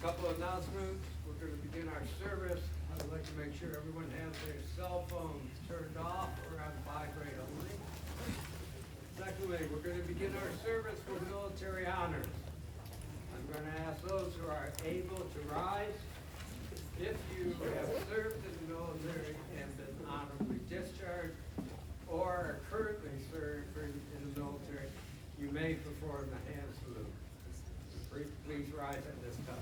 Couple announcements. We're going to begin our service. I'd like to make sure everyone has their cell phones turned off or on vibrate only. Secondly, we're going to begin our service with military honors. I'm going to ask those who are able to rise. If you have served in the military and been honorably discharged or are currently serving in the military, you may perform the hand salute. Please rise at this time.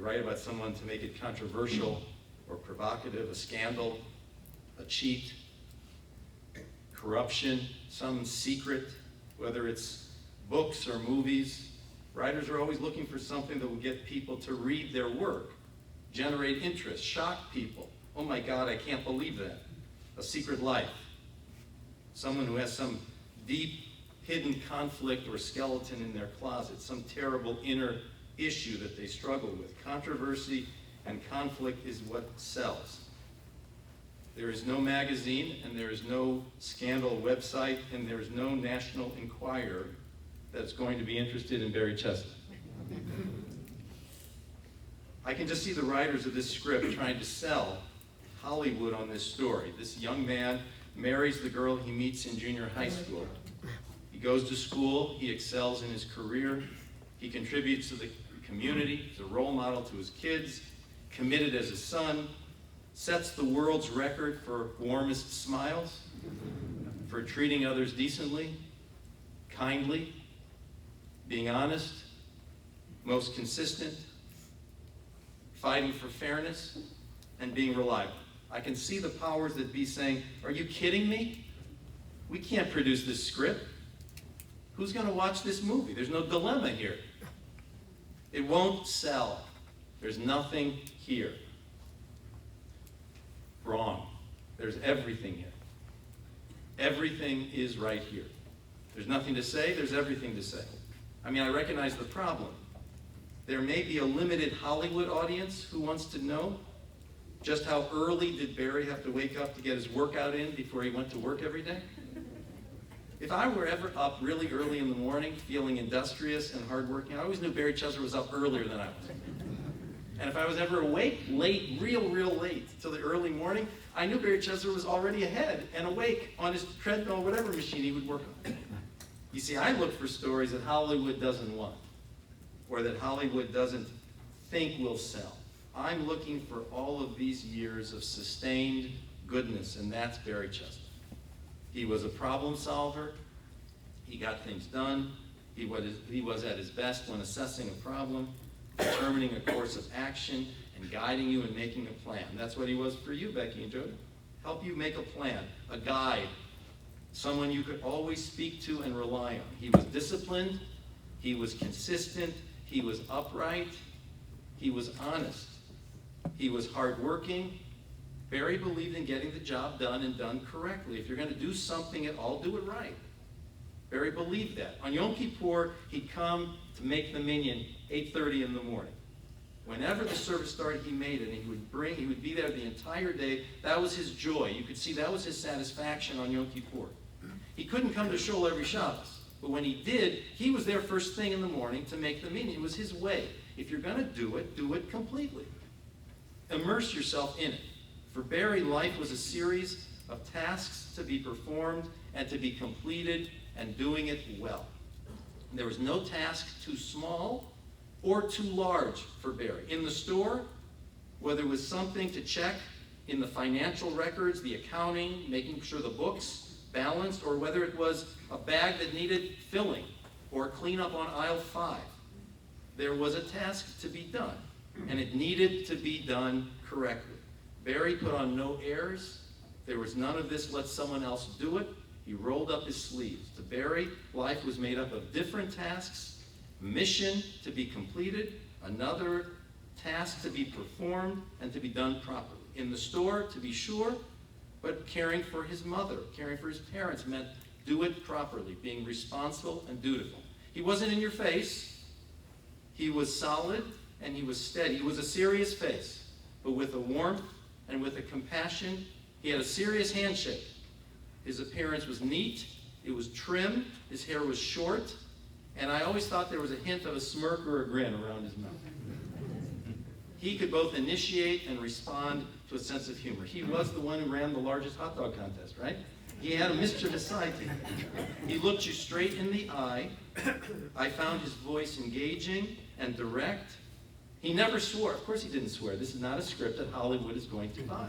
write about someone to make it controversial or provocative, a scandal, a cheat, corruption, some secret, whether it's books or movies. Writers are always looking for something that will get people to read their work, generate interest, shock people. Oh my God, I can't believe that. A secret life. Someone who has some deep, hidden conflict or skeleton in their closet, some terrible inner issue that they struggle with. Controversy and conflict is what sells. There is no magazine, and there is no scandal website, and there is no National Enquirer that's going to be interested in Barry Chesler. I can just see the writers of this script trying to sell Hollywood on this story. This young man marries the girl he meets in junior high school. He goes to school, he excels in his career, he contributes to the community, he's a role model to his kids, committed as a son, sets the world's record for warmest smiles, for treating others decently, kindly, being honest, most consistent, fighting for fairness, and being reliable. I can see the powers that be saying, are you kidding me? We can't produce this script. Who's going to watch this movie? There's no dilemma here. It won't sell. There's nothing here. Wrong. There's everything here. Everything is right here. There's nothing to say, there's everything to say. I mean, I recognize the problem. There may be a limited Hollywood audience who wants to know just how early did Barry have to wake up to get his workout in before he went to work every day? If I were ever up really early in the morning, feeling industrious and hardworking, I always knew Barry Chesler was up earlier than I was. And if I was ever awake late, real late, till the early morning, I knew Barry Chesler was already ahead and awake on his treadmill, whatever machine he would work on. You see, I look for stories that Hollywood doesn't want, or that Hollywood doesn't think will sell. I'm looking for all of these years of sustained goodness, and that's Barry Chesler. He was a problem solver. He got things done. He was at his best when assessing a problem, determining a course of action, and guiding you in making a plan. That's what he was for you, Becky and Jody. Help you make a plan, a guide, someone you could always speak to and rely on. He was disciplined. He was consistent. He was upright. He was honest. He was hardworking. Barry believed in getting the job done and done correctly. If you're going to do something at all, do it right. Barry believed that. On Yom Kippur, he'd come to make the minyan 8:30 in the morning. Whenever the service started, he made it, and he would be there the entire day. That was his joy. You could see that was his satisfaction on Yom Kippur. He couldn't come to shul every Shabbos, but when he did, he was there first thing in the morning to make the minyan. It was his way. If you're going to do it completely. Immerse yourself in it. For Barry, life was a series of tasks to be performed and to be completed, and doing it well. There was no task too small or too large for Barry. In the store, whether it was something to check in the financial records, the accounting, making sure the books balanced, or whether it was a bag that needed filling or cleanup on aisle 5, there was a task to be done, and it needed to be done correctly. Barry put on no airs. There was none of this, let someone else do it. He rolled up his sleeves. To Barry, life was made up of different tasks, mission to be completed, another task to be performed and to be done properly. In the store, to be sure, but caring for his mother, caring for his parents meant do it properly, being responsible and dutiful. He wasn't in your face. He was solid and he was steady. He was a serious face, but with a warmth and with a compassion. He had a serious handshake. His appearance was neat, it was trim, his hair was short, and I always thought there was a hint of a smirk or a grin around his mouth. He could both initiate and respond to a sense of humor. He was the one who ran the largest hot dog contest, right? He had a mischievous side to him. He looked you straight in the eye. I found his voice engaging and direct. He never swore. Of course he didn't swear. This is not a script that Hollywood is going to buy.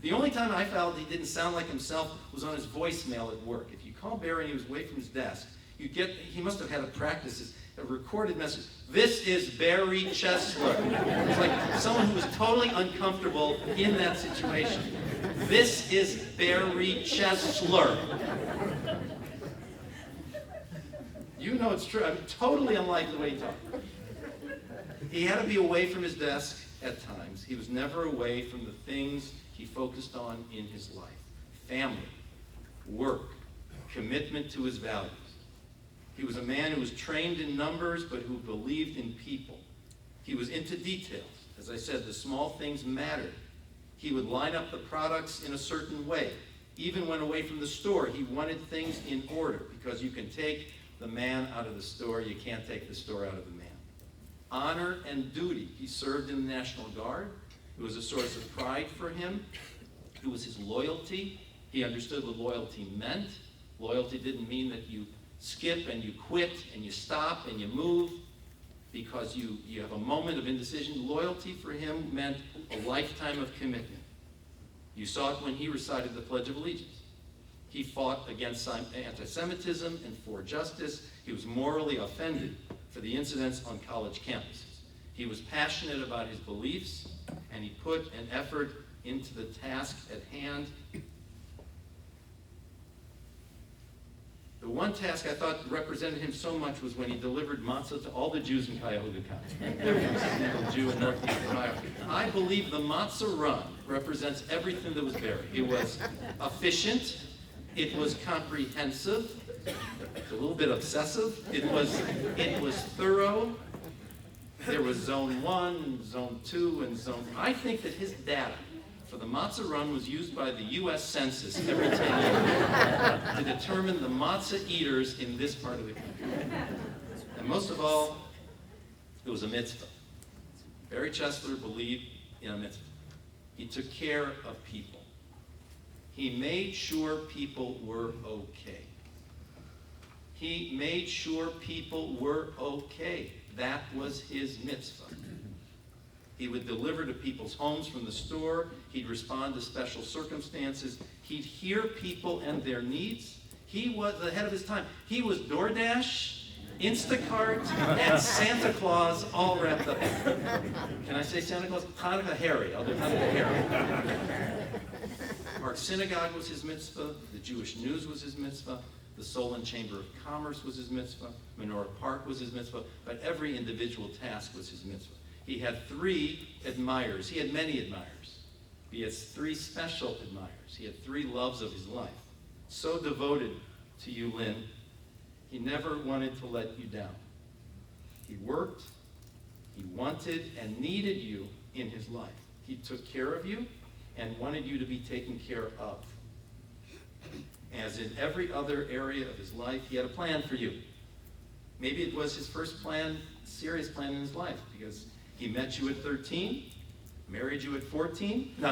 The only time I felt he didn't sound like himself was on his voicemail at work. If you call Barry and he was away from his desk, he must have had a practice. a recorded message. This is Barry Chesler. It's like someone who was totally uncomfortable in that situation. This is Barry Chesler. You know it's true. I'm totally unlike the way he talked. He had to be away from his desk at times. He was never away from the things he focused on in his life. Family, work, commitment to his values. He was a man who was trained in numbers, but who believed in people. He was into details. As I said, the small things mattered. He would line up the products in a certain way. Even when away from the store, he wanted things in order, because you can take the man out of the store, you can't take the store out of the man. Honor and duty. He served in the National Guard. It was a source of pride for him. It was his loyalty. He understood what loyalty meant. Loyalty didn't mean that you skip and you quit and you stop and you move because you have a moment of indecision. Loyalty for him meant a lifetime of commitment. You saw it when he recited the Pledge of Allegiance. He fought against anti-Semitism and for justice. He was morally offended for the incidents on college campuses. He was passionate about his beliefs, and he put an effort into the task at hand. The one task I thought represented him so much was when he delivered matzah to all the Jews in Cuyahoga County. Every single Jew in Northeast Ohio. I believe the matzah run represents everything that was buried. It was efficient. It was comprehensive. A little bit obsessive. It was thorough. There was zone 1, zone 2, and zone... I think that his data for the matzah run was used by the U.S. Census every 10 years to determine the matzah eaters in this part of the country. And most of all, it was a mitzvah. Barry Chesler believed in a mitzvah. He took care of people. He made sure people were okay. He made sure people were okay. That was his mitzvah. He would deliver to people's homes from the store. He'd respond to special circumstances. He'd hear people and their needs. He was ahead of his time. He was DoorDash, Instacart, and Santa Claus all wrapped up. Can I say Santa Claus? Hanukkah Harry. I'll do Hanukkah Harry. Park Synagogue was his mitzvah. The Jewish News was his mitzvah. The Solon Chamber of Commerce was his mitzvah. Menorah Park was his mitzvah. But every individual task was his mitzvah. He had 3 admirers. He had many admirers. He has 3 special admirers. He had 3 loves of his life. So devoted to you, Lynn, he never wanted to let you down. He worked, he wanted and needed you in his life. He took care of you and wanted you to be taken care of. As in every other area of his life, he had a plan for you. Maybe it was his first plan, serious plan in his life, because he met you at 13, married you at 14. No.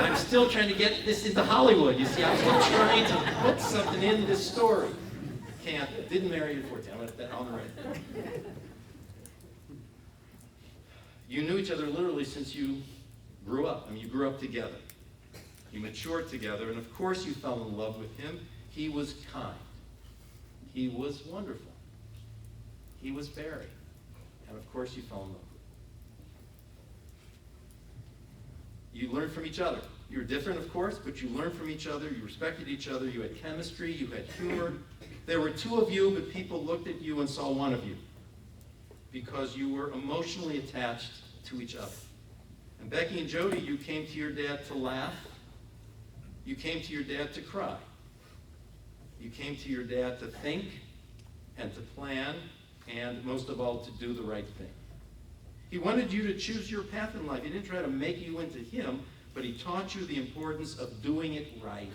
I'm still trying to get this into Hollywood. You see, I'm still trying to put something in this story. Can't. Didn't marry you at 14. I'm going to put that on the right. You knew each other literally since you grew up. I mean, you grew up together. You matured together, and of course you fell in love with him. He was kind. He was wonderful. He was Barry. And of course you fell in love with him. You learned from each other. You were different, of course, but you learned from each other. You respected each other. You had chemistry. You had humor. There were 2 of you, but people looked at you and saw 1 of you because you were emotionally attached to each other. And Becky and Jody, you came to your dad to laugh. You came to your dad to cry. You came to your dad to think and to plan and most of all to do the right thing. He wanted you to choose your path in life. He didn't try to make you into him, but he taught you the importance of doing it right.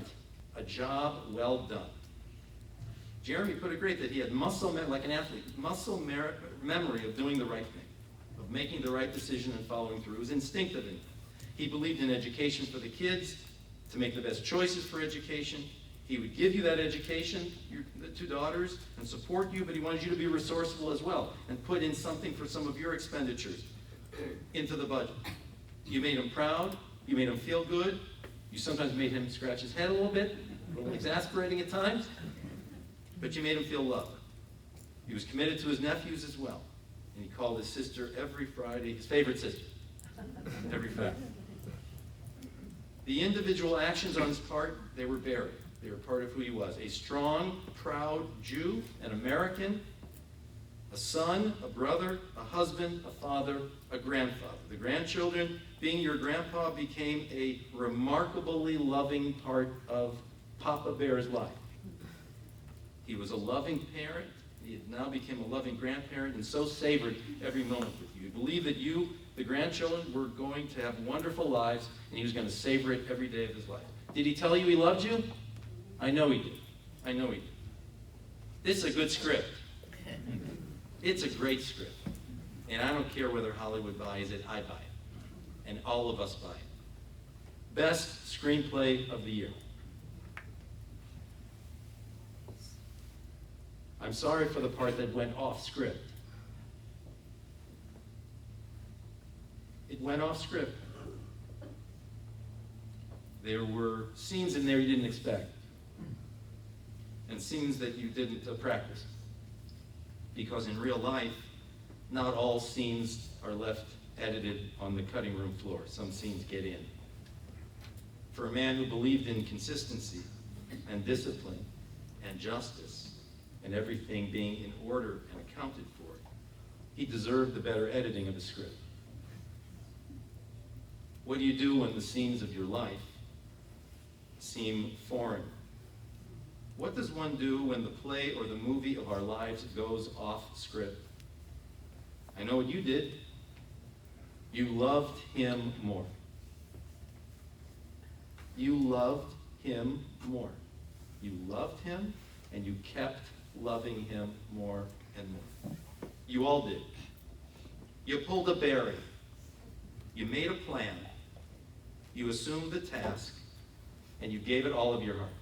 A job well done. Jeremy put it great that he had muscle memory, like an athlete, memory of doing the right thing, of making the right decision and following through. It was instinctive in him. He believed in education for the kids, to make the best choices for education. He would give you that education, the 2 daughters, and support you, but he wanted you to be resourceful as well and put in something for some of your expenditures into the budget. You made him proud. You made him feel good. You sometimes made him scratch his head a little bit, a little exasperating at times, but you made him feel loved. He was committed to his nephews as well. And he called his sister every Friday, his favorite sister, every Friday. The individual actions on his part, they were buried. They were part of who he was. A strong, proud Jew, an American, a son, a brother, a husband, a father, a grandfather. The grandchildren, being your grandpa, became a remarkably loving part of Papa Bear's life. He was a loving parent. He had now became a loving grandparent and so savored every moment with you. He believed that you, the grandchildren, were going to have wonderful lives, and he was going to savor it every day of his life. Did he tell you he loved you? I know he did. I know he did. This is a good script. It's a great script. And I don't care whether Hollywood buys it, I buy it. And all of us buy it. Best screenplay of the year. I'm sorry for the part that went off script. It went off script. There were scenes in there you didn't expect. And scenes that you didn't practice. Because in real life, not all scenes are left edited on the cutting room floor. Some scenes get in. For a man who believed in consistency and discipline and justice and everything being in order and accounted for, he deserved the better editing of the script. What do you do when the scenes of your life seem foreign? What does one do when the play or the movie of our lives goes off script? I know what you did. You loved him more. You loved him more. You loved him, and you kept loving him more and more. You all did. You pulled a Barry. You made a plan. You assumed the task, and you gave it all of your heart.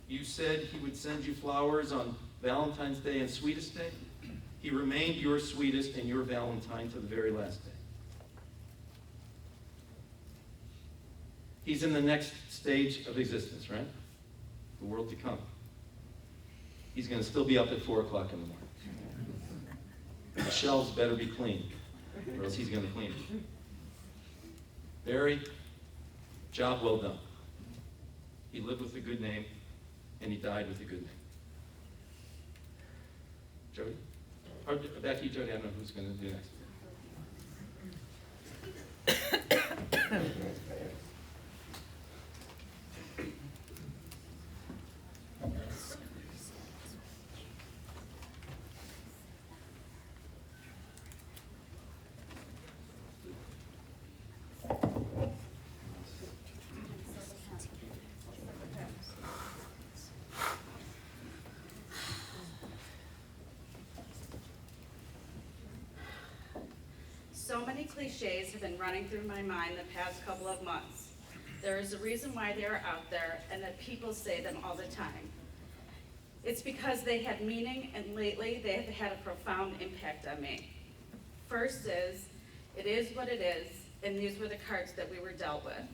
You said he would send you flowers on Valentine's Day and Sweetest Day. He remained your sweetest and your Valentine to the very last day. He's in the next stage of existence, right? The world to come. He's going to still be up at 4 o'clock in the morning. The shelves better be clean, or else he's going to clean it. Barry, job well done. He lived with a good name, and he died with a good name. Jody? Or Becky, Jody, I don't know who's going to do next. So many cliches have been running through my mind the past couple of months. There is a reason why they are out there and that people say them all the time. It's because they had meaning, and lately they have had a profound impact on me. First is, it is what it is, and these were the cards that we were dealt with.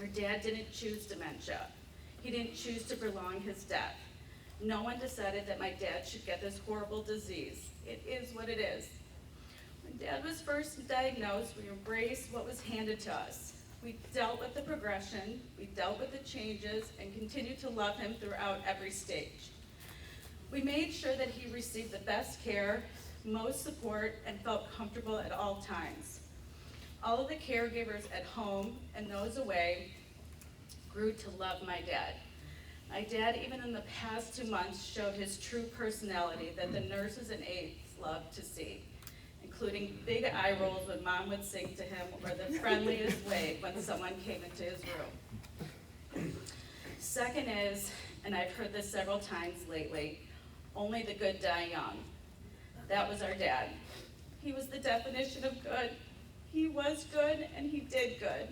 Our dad didn't choose dementia. He didn't choose to prolong his death. No one decided that my dad should get this horrible disease. It is what it is. When Dad was first diagnosed, we embraced what was handed to us. We dealt with the progression, we dealt with the changes, and continued to love him throughout every stage. We made sure that he received the best care, most support, and felt comfortable at all times. All of the caregivers at home and those away grew to love my dad. My dad, even in the past 2 months, showed his true personality that the nurses and aides loved to see, including big eye rolls when Mom would sing to him, or the friendliest wave when someone came into his room. Second is, and I've heard this several times lately, only the good die young. That was our dad. He was the definition of good. He was good and he did good.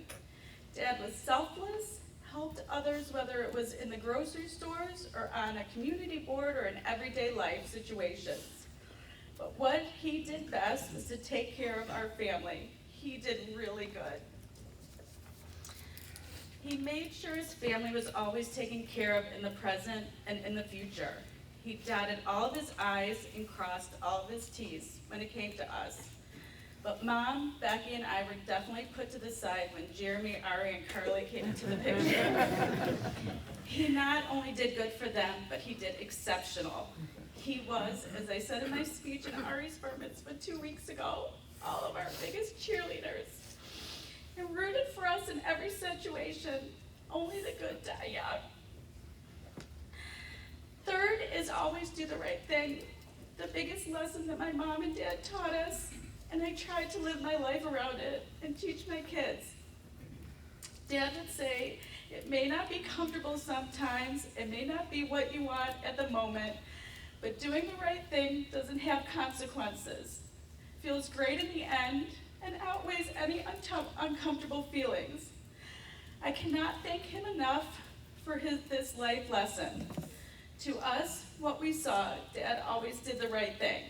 Dad was selfless, helped others, whether it was in the grocery stores or on a community board or in everyday life situations. But what he did best was to take care of our family. He did really good. He made sure his family was always taken care of in the present and in the future. He dotted all of his I's and crossed all of his T's when it came to us. But Mom, Becky, and I were definitely put to the side when Jeremy, Ari, and Carly came into the picture. He not only did good for them, but he did exceptional. He was, as I said in my speech in Ari's bar mitzvah 2 weeks ago, all of our biggest cheerleaders. And rooted for us in every situation. Only the good die young. Third is always do the right thing. The biggest lesson that my mom and dad taught us, and I tried to live my life around it and teach my kids. Dad would say, it may not be comfortable sometimes, it may not be what you want at the moment, but doing the right thing doesn't have consequences. Feels great in the end and outweighs any uncomfortable feelings. I cannot thank him enough for this life lesson. To us, what we saw, Dad always did the right thing.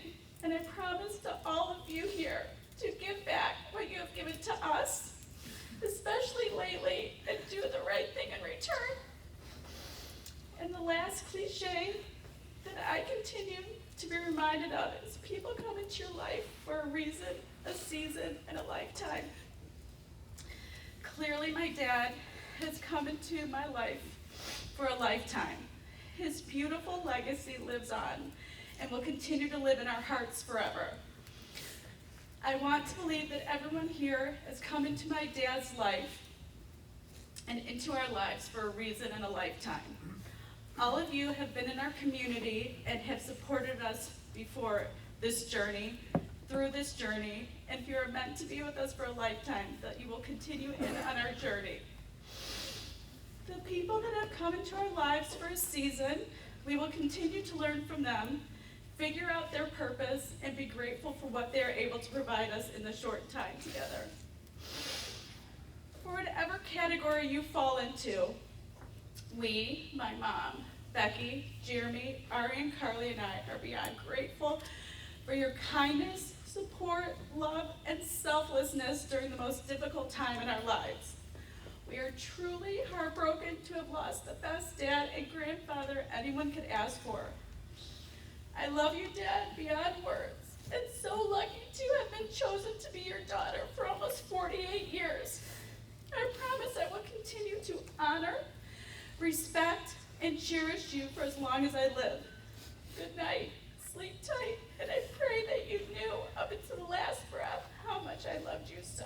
And I promise to all of you here to give back what you have given to us, especially lately, and do the right thing in return. And the last cliche that I continue to be reminded of is people come into your life for a reason, a season, and a lifetime. Clearly, my dad has come into my life for a lifetime. His beautiful legacy lives on and will continue to live in our hearts forever. I want to believe that everyone here has come into my dad's life and into our lives for a reason and a lifetime. All of you have been in our community and have supported us before this journey, through this journey, and if you are meant to be with us for a lifetime, that you will continue on our journey. The people that have come into our lives for a season, we will continue to learn from them, figure out their purpose, and be grateful for what they are able to provide us in the short time together. For whatever category you fall into, we, my mom, Becky, Jeremy, Ari, and Carly, and I are beyond grateful for your kindness, support, love, and selflessness during the most difficult time in our lives. We are truly heartbroken to have lost the best dad and grandfather anyone could ask for. I love you, Dad, beyond words, and so lucky to have been chosen to be your daughter for almost 48 years. I promise I will continue to honor, respect, and cherish you for as long as I live. Good night, sleep tight, and I pray that you knew up until the last breath how much I loved you so.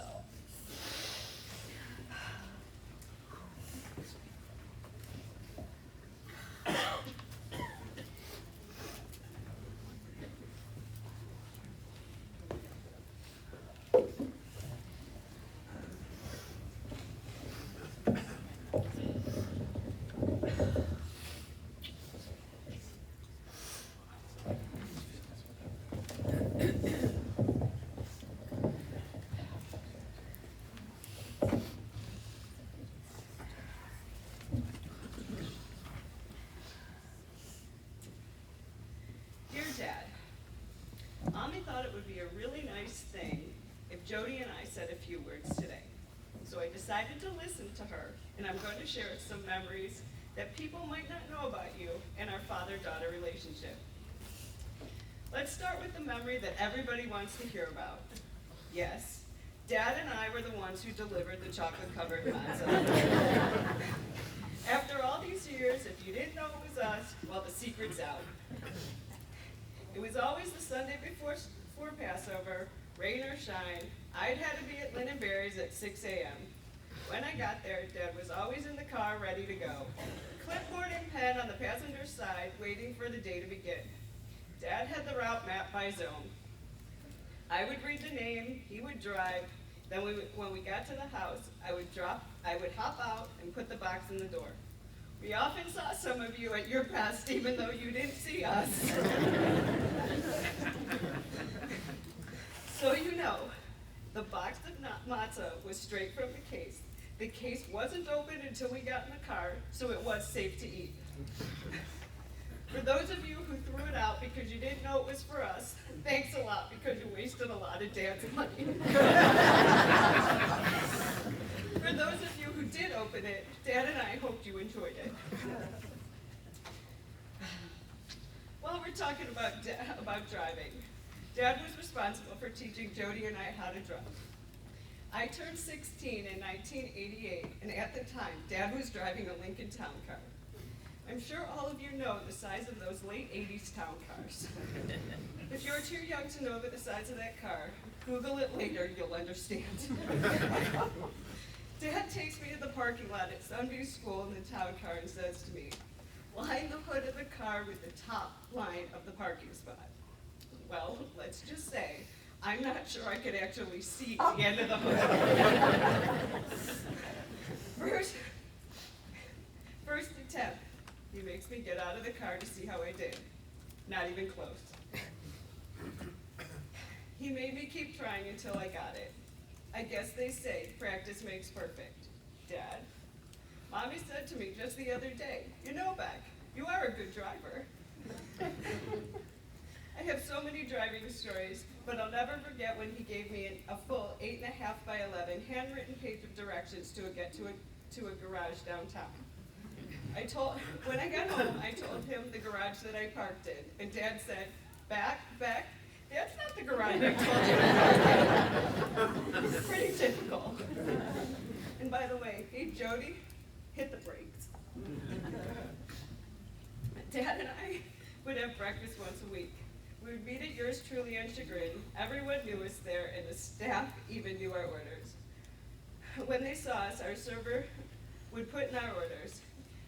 Mommy thought it would be a really nice thing if Jody and I said a few words today. So I decided to listen to her, and I'm going to share some memories that people might not know about you and our father-daughter relationship. Let's start with the memory that everybody wants to hear about. Yes, Dad and I were the ones who delivered the chocolate-covered matzah. After all these years, if you didn't know it was us, well, the secret's out. It was always the Sunday before Passover, rain or shine. I'd had to be at Lynn and Barry's at 6 a.m. When I got there, Dad was always in the car ready to go. Clipboard and pen on the passenger side, waiting for the day to begin. Dad had the route mapped by zone. I would read the name, he would drive, then when we got to the house, I would hop out and put the box in the door. We often saw some of you at your best, even though you didn't see us. So you know, the box of matzah was straight from the case. The case wasn't opened until we got in the car, so it was safe to eat. For those of you who threw it out because you didn't know it was for us, thanks a lot because you wasted a lot of Dad's money. For those of you who did open it, Dad and I hoped you enjoyed it. Well, we're talking about driving. Dad was responsible for teaching Jody and I how to drive. I turned 16 in 1988, and at the time, Dad was driving a Lincoln Town Car. I'm sure all of you know the size of those late 80s town cars. If you're too young to know the size of that car, Google it later, you'll understand. Dad takes me to the parking lot at Sunview School in the town car and says to me, line the hood of the car with the top line of the parking spot. Well, let's just say, I'm not sure I could actually see the end of the hood. First attempt, he makes me get out of the car to see how I did. Not even close. He made me keep trying until I got it. I guess they say practice makes perfect. Dad, Mommy said to me just the other day, you know, Beck, you are a good driver. I have so many driving stories, but I'll never forget when he gave me a full 8.5 by 11 handwritten page of directions to get to a garage downtown. When I got home, I told him the garage that I parked in, and Dad said, Beck, that's not the garage I told you to park in. Pretty typical. And by the way, hey Jody, hit the brakes. Dad and I would have breakfast once a week. We would meet at yours truly on Chagrin. Everyone knew us there, and the staff even knew our orders. When they saw us, our server would put in our orders.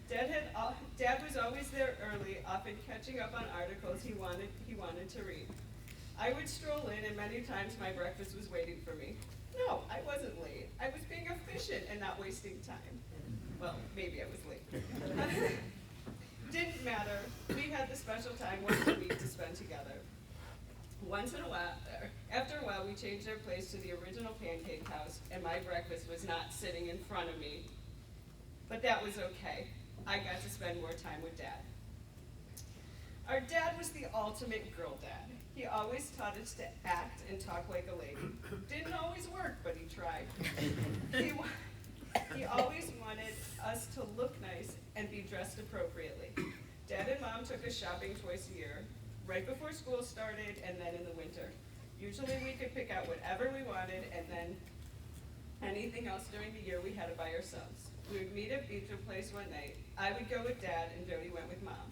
Dad was always there early, often catching up on articles he wanted to read. I would stroll in, and many times my breakfast was waiting for me. No, I wasn't late. I was being efficient and not wasting time. Well, maybe I was late. Didn't matter. We had the special time once a week to spend together. Once in a while, after a while, we changed our place to the original pancake house, and my breakfast was not sitting in front of me. But that was okay. I got to spend more time with Dad. Our dad was the ultimate girl dad. He always taught us to act and talk like a lady. Didn't always work, but he tried. He always wanted us to look nice and be dressed appropriately. Dad and Mom took us shopping twice a year, right before school started and then in the winter. Usually we could pick out whatever we wanted, and then anything else during the year we had to buy ourselves. We would meet at Beecher Place one night. I would go with Dad and Jody went with Mom.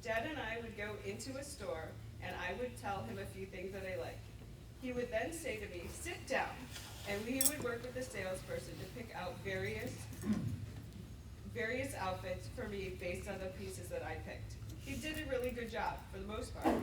Dad and I would go into a store and I would tell him a few things that I liked. He would then say to me, sit down, and we would work with the salesperson to pick out various outfits for me based on the pieces that I picked. He did a really good job for the most part.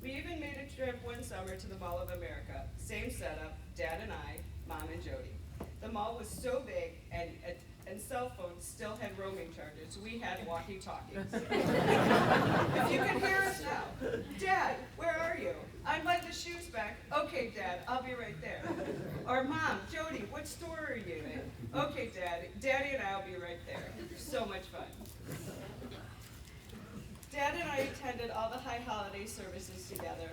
We even made a trip one summer to the Mall of America. Same setup, Dad and I, Mom and Jody. The mall was so big and cell phones still had roaming charges. We had walkie-talkies. If you can hear us now, Dad, where are you? I'd like the shoes back. Okay, Dad, I'll be right there. Or Mom, Jody, what store are you in? Okay, Daddy and I'll be right there. So much fun. Dad and I attended all the high holiday services together.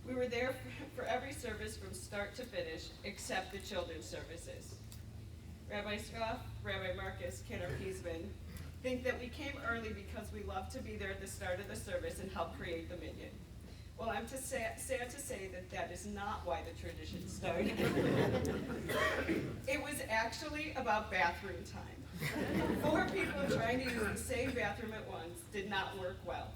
We were there for every service from start to finish, except the children's services. Rabbi Scoff, Rabbi Marcus, Kidder Peasman think that we came early because we love to be there at the start of the service and help create the minyan. Well, I'm sad to say that is not why the tradition started. It was actually about bathroom time. 4 people trying to use the same bathroom at once did not work well.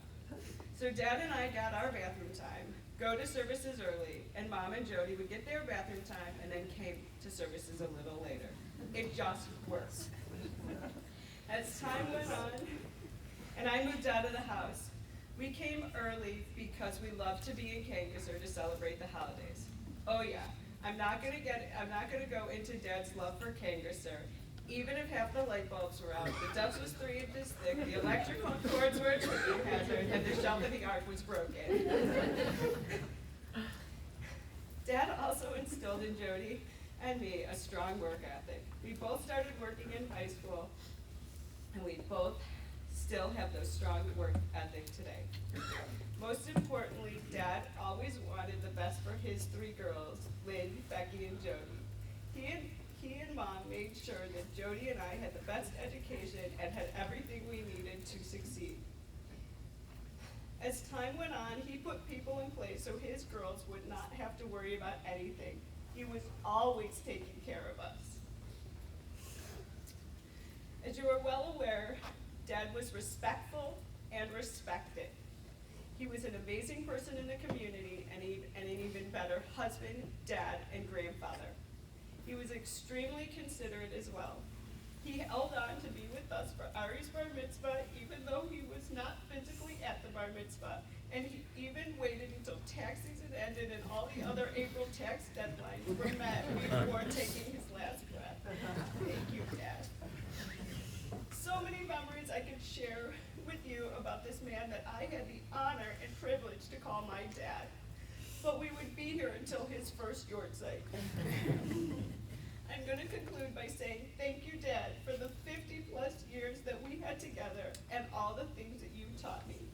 So Dad and I got our bathroom time, go to services early, and Mom and Jody would get their bathroom time and then came to services a little later. It just worked. As time went on, and I moved out of the house, we came early because we love to be in Kangasser to celebrate the holidays. Oh yeah, I'm not gonna go into Dad's love for Kangasser. Even if half the light bulbs were out, the dust was 3 inches thick, the electrical cords were a tripping hazard, and the shelf of the ark was broken. Dad also instilled in Jody and me a strong work ethic. We both started working in high school, and we both still have those strong work ethic today. Most importantly, Dad always wanted the best for his 3 girls, Lynn, Becky, and Jody. He and Mom made sure that Jody and I had the best education and had everything we needed to succeed. As time went on, he put people in place so his girls would not have to worry about anything. He was always taking care of us. As you are well aware, Dad was respectful and respected. He was an amazing person in the community and an even better husband, dad, and grandfather. He was extremely considerate as well. He held on to be with us for Ari's bar mitzvah, even though he was not physically at the bar mitzvah, and he even waited until tax season ended and all the other April tax deadlines were met before taking his last breath. Thank you, Dad. So many memories I could share with you about this man that I had the honor and privilege to call my dad. But we would be here until his first yahrzeit. I'm going to conclude by saying thank you, Dad, for the 50-plus years that we had together and all the things that you taught me.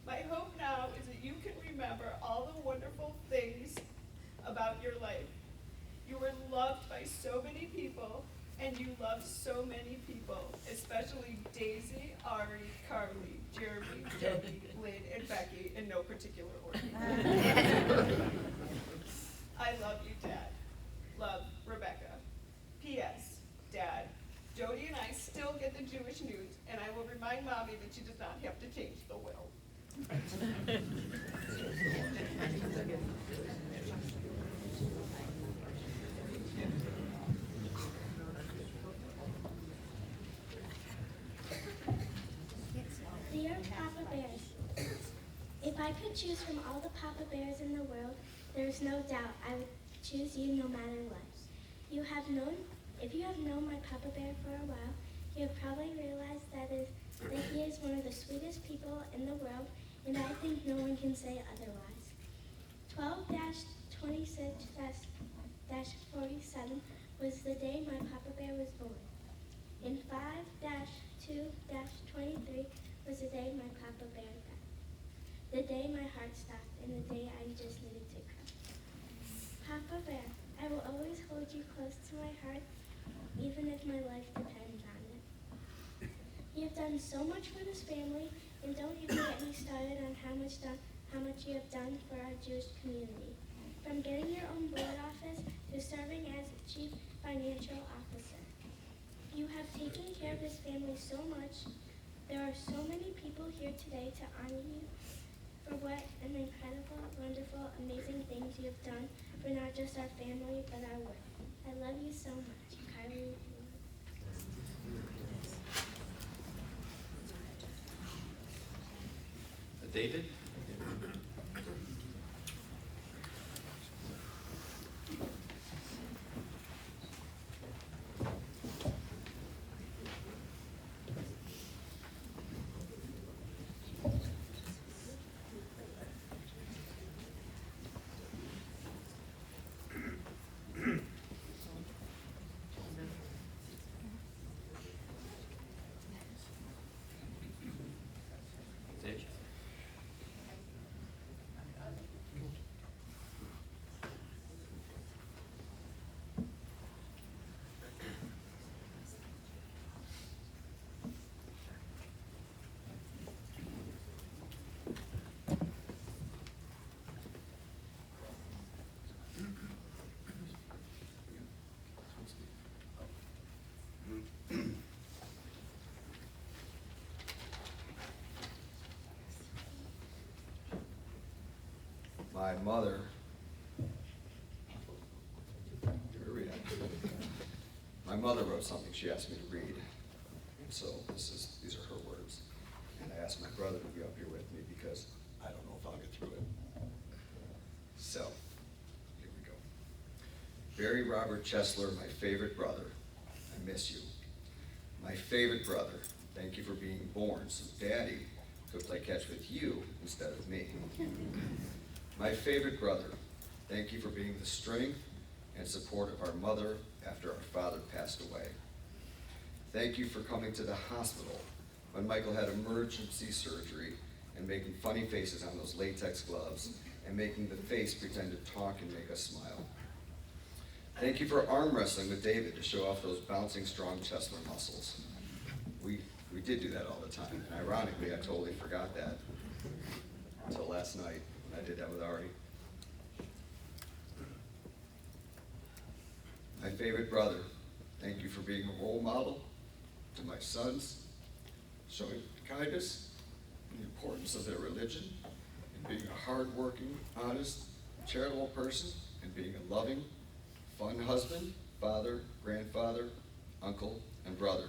My hope now is that you can remember all the wonderful things about your life. You were loved by so many people, and you loved so many people, especially Daisy, Ari, Carly, Jeremy, Debbie, Lynn, and Becky, in no particular order. I love you, Dad. Love, Rebecca. P.S. Dad, Jody and I still get the Jewish news, and I will remind Mommy that she does not have to change the will. Dear Papa Bears, if I could choose from all the Papa Bears in the world, there's no doubt I would choose you no matter what. If you have known my Papa Bear for a while, you have probably realized that he is one of the sweetest people in the world, and I think no one can say otherwise. 12-26-47 was the day my Papa Bear was born. And 5-2-23 was the day my Papa Bear died. The day my heart stopped, and the day I just needed to cry. Papa Bear, I will always hold you close to my heart, even if my life depends on it. You have done so much for this family, and don't even get me started on how much you have done for our Jewish community. From getting your own board office to serving as chief financial officer. You have taken care of this family so much. There are so many people here today to honor you for what an incredible, wonderful, amazing things you have done for not just our family, but our work. I love you so much, Kylie. David? Dave? My mother, my mother wrote something she asked me to read, and so these are her words. And I asked my brother to be up here with me because I don't know if I'll get through it. So, here we go. Barry Robert Chesler, my favorite brother, I miss you. My favorite brother, thank you for being born so Daddy could play catch with you instead of me. My favorite brother, thank you for being the strength and support of our mother after our father passed away. Thank you for coming to the hospital when Michael had emergency surgery and making funny faces on those latex gloves and making the face pretend to talk and make us smile. Thank you for arm wrestling with David to show off those bouncing, strong Chesler muscles. We did do that all the time, and ironically, I totally forgot that. until last night when I did that with Ari. My favorite brother, thank you for being a role model to my sons, showing kindness and the importance of their religion, and being a hardworking, honest, charitable person, and being a loving, fun husband, father, grandfather, uncle, and brother.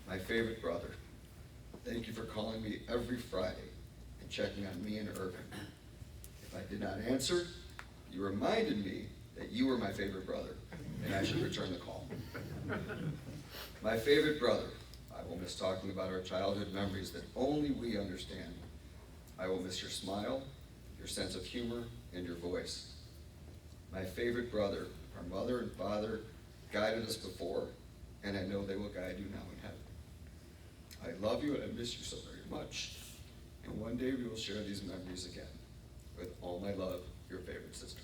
My favorite brother, thank you for calling me every Friday and checking on me and Irvin. If I did not answer, you reminded me that you were my favorite brother, and I should return the call. My favorite brother, I will miss talking about our childhood memories that only we understand. I will miss your smile, your sense of humor, and your voice. My favorite brother, our mother and father guided us before, and I know they will guide you now in heaven. I love you and I miss you so very much, and one day we will share these memories again. With all my love, your favorite sister.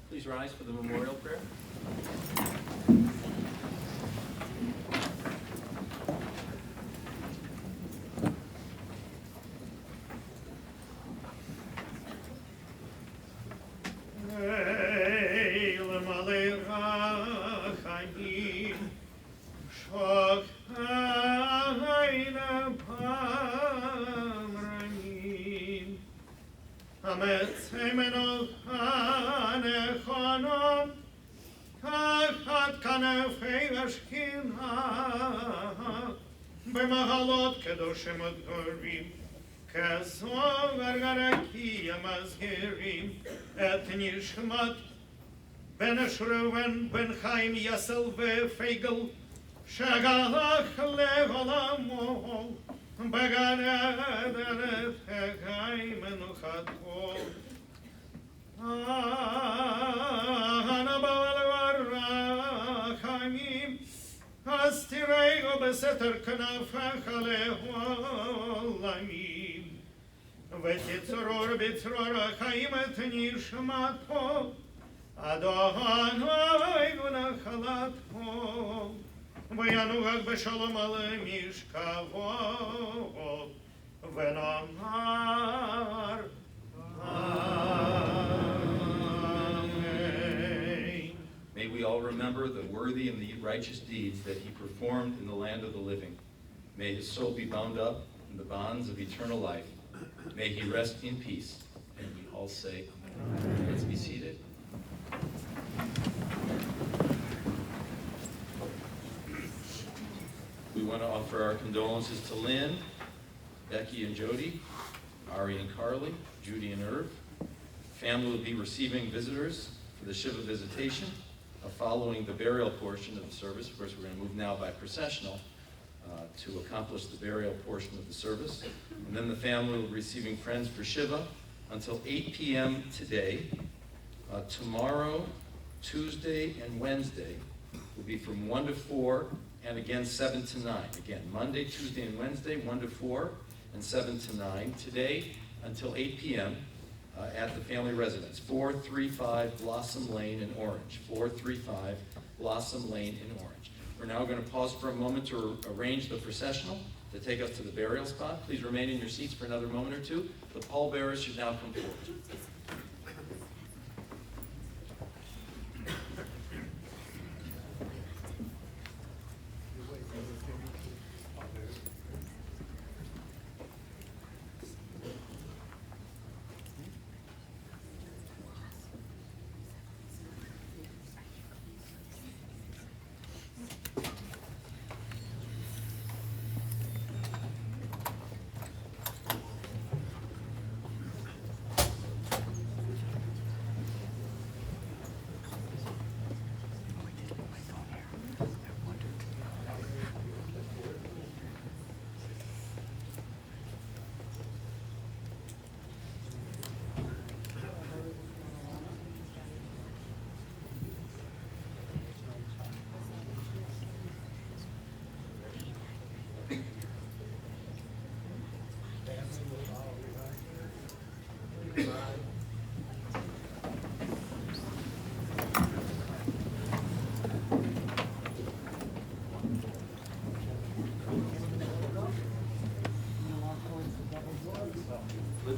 Please rise for the memorial prayer. במחלות קדושים הגדולים, כזוהר גרקי המזהירים, את נשמת בן ראובן בן חיים יסל ופייגל, שגלח לעולמו, בגן עדן את חי מנוחתו. הנבא לרחמים, אז תראו בסתר כנפיך לעולמים, ותצרור בצרור החיים את נשמתו, אדוני ונחלתו, וינוח בשלום על משכבו, ונאמר May we all remember the worthy and the righteous deeds that he performed in the land of the living. May his soul be bound up in the bonds of eternal life. May he rest in peace. And we all say, Amen. Let's be seated. We want to offer our condolences to Lynn, Becky and Jody, Ari and Carly, Judy and Irv. Family will be receiving visitors for the Shiva visitation following the burial portion of the service. Of course, we're going to move now by processional to accomplish the burial portion of the service. And then the family will be receiving friends for Shiva until 8 p.m. today. Tomorrow, Tuesday, and Wednesday will be from 1 to 4 and again 7 to 9. Again, Monday, Tuesday, and Wednesday, 1 to 4 and 7 to 9. Today until 8 p.m. At the family residence, 435 Blossom Lane in Orange. 435 Blossom Lane in Orange. We're now going to pause for a moment to arrange the processional to take us to the burial spot. Please remain in your seats for another moment or two. The pallbearers should now come forward.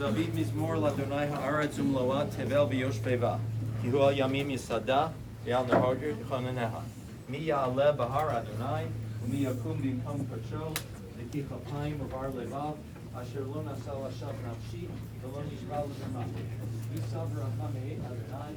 David Mizmor Ladonai Haaretz Umloa Tevel V'Yoshpeva Ki Hu Al Yamim Yisada V'Al Nehorger Choneneha Mi Ya'aleh Bahar Adonai Umi Yakum B'Mkom Kodsho V'Ki Chapayim Uvar Levav Asher Lo Nasal Ashav Nafshi V'Lo Nishbal Zermah Yisav Rachamei Adonai